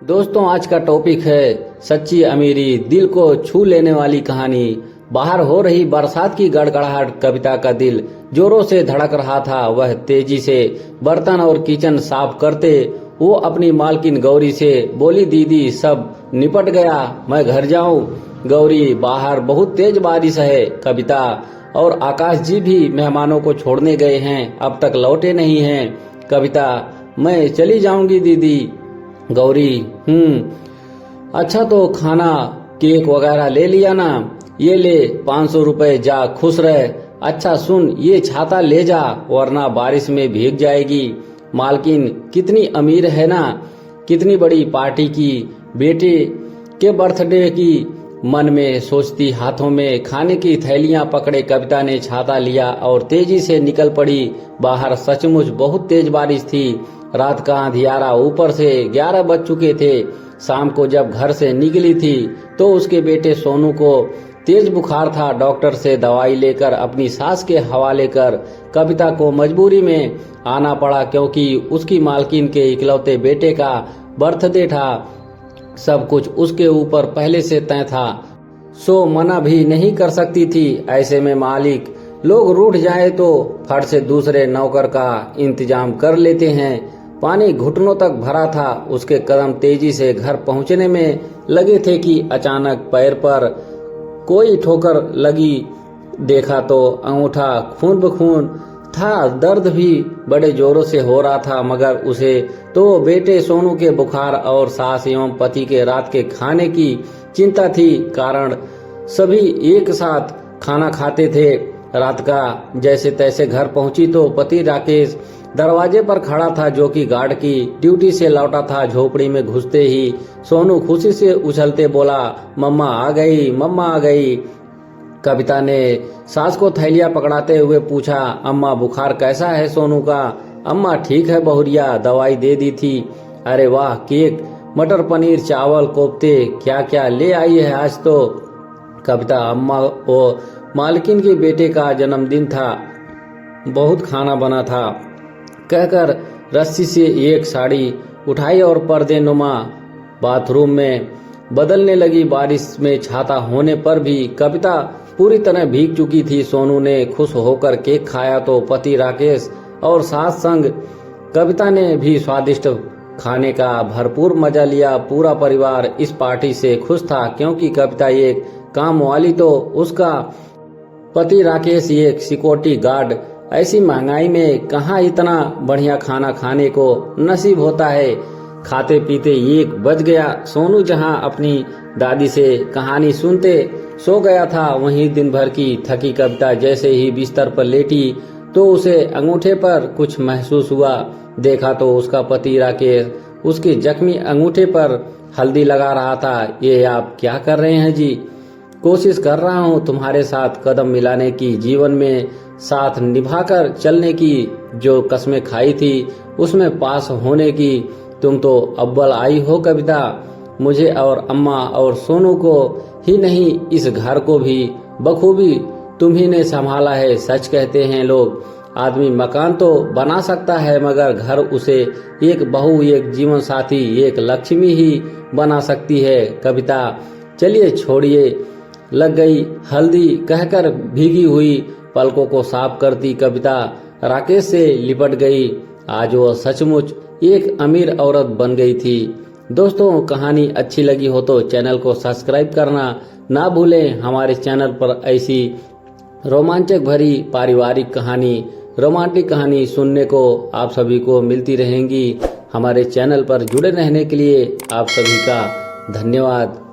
दोस्तों आज का टॉपिक है सच्ची अमीरी, दिल को छू लेने वाली कहानी। बाहर हो रही बरसात की गड़गड़ाहट, कविता का दिल जोरों से धड़क रहा था। वह तेजी से बर्तन और किचन साफ करते वो अपनी मालकिन गौरी से बोली, दीदी सब निपट गया, मैं घर जाऊं। गौरी, बाहर बहुत तेज बारिश है। कविता और आकाश जी भी मेहमानों को छोड़ने गए हैं, अब तक लौटे नहीं हैं। कविता, मैं चली जाऊंगी दीदी। गौरी, अच्छा तो खाना केक वगैरह ले लिया ना? ये ले 500 रुपए, जा खुश रहे। अच्छा सुन, ये छाता ले जा वरना बारिश में भीग जाएगी। मालकिन कितनी अमीर है ना, कितनी बड़ी पार्टी की, बेटे के बर्थडे की मन में सोचती हाथों में खाने की थैलियां पकड़े कविता ने छाता लिया और तेजी से निकल पड़ी। बाहर सचमुच बहुत तेज बारिश थी। रात का अंधियारा, ऊपर से 11 बज चुके थे। शाम को जब घर से निकली थी तो उसके बेटे सोनू को तेज बुखार था। डॉक्टर से दवाई लेकर अपनी सास के हवाले कर कविता को मजबूरी में आना पड़ा, क्योंकि उसकी मालकिन के इकलौते बेटे का बर्थडे था। सब कुछ उसके ऊपर पहले से तय था, सो मना भी नहीं कर सकती थी। ऐसे में मालिक लोग रूठ जाए तो फट से दूसरे नौकर का इंतजाम कर लेते हैं। पानी घुटनों तक भरा था। उसके कदम तेजी से घर पहुंचने में लगे थे कि अचानक पैर पर कोई ठोकर लगी। देखा तो अंगूठा खून बखून था। दर्द भी बड़े जोरों से हो रहा था, मगर उसे तो बेटे सोनू के बुखार और सास एवं पति के रात के खाने की चिंता थी। कारण सभी एक साथ खाना खाते थे। रात का जैसे तैसे घर पहुंची तो पति राकेश दरवाजे पर खड़ा था, जो कि गार्ड की ड्यूटी से लौटा था। झोपड़ी में घुसते ही सोनू खुशी से उछलते बोला, मम्मा आ गई, मम्मा आ गई। कविता ने सास को थैलियां पकड़ाते हुए पूछा, अम्मा बुखार कैसा है सोनू का? अम्मा ठीक है बहुरिया, दवाई दे दी थी। अरे वाह, केक, मटर पनीर, चावल, कोफ्ते, क्या क्या ले आई है आज तो। कविता, अम्मा वो मालकिन के बेटे का जन्मदिन था, बहुत खाना बना था, कहकर रस्सी से एक साड़ी उठाई और पर्दे नुमा बाथरूम में बदलने लगी। बारिश में छाता होने पर भी कविता पूरी तरह भीग चुकी थी। सोनू ने खुश होकर केक खाया तो पति राकेश और सास संग कविता ने भी स्वादिष्ट खाने का भरपूर मजा लिया। पूरा परिवार इस पार्टी से खुश था, क्योंकि कविता एक काम वाली तो उसका पति राकेश एक सिक्योरिटी गार्ड। ऐसी महंगाई में कहाँ इतना बढ़िया खाना खाने को नसीब होता है। खाते पीते 1 बज गया। सोनू जहाँ अपनी दादी से कहानी सुनते सो गया था, वहीं दिन भर की थकी कविता जैसे ही बिस्तर पर लेटी तो उसे अंगूठे पर कुछ महसूस हुआ। देखा तो उसका पति राकेश उसके जख्मी अंगूठे पर हल्दी लगा रहा था। ये आप क्या कर रहे हैं जी? कोशिश कर रहा हूँ तुम्हारे साथ कदम मिलाने की, जीवन में साथ निभाकर चलने की। जो कस्में खाई थी उसमें पास होने की। तुम तो अव्वल आई हो कविता। मुझे और अम्मा और सोनू को ही नहीं, इस घर को भी बखूबी तुम ही ने संभाला है। सच कहते हैं लोग, आदमी मकान तो बना सकता है, मगर घर उसे एक बहू, एक जीवन साथी, एक लक्ष्मी ही बना सकती है। कविता, चलिए छोड़िए, लग गई हल्दी, कहकर भीगी हुई पलकों को साफ करती कविता राकेश से लिपट गई। आज वो सचमुच एक अमीर औरत बन गई थी। दोस्तों, कहानी अच्छी लगी हो तो चैनल को सब्सक्राइब करना ना भूलें। हमारे चैनल पर ऐसी रोमांचक भरी पारिवारिक कहानी, रोमांटिक कहानी सुनने को आप सभी को मिलती रहेंगी। हमारे चैनल पर जुड़े रहने के लिए आप सभी का धन्यवाद।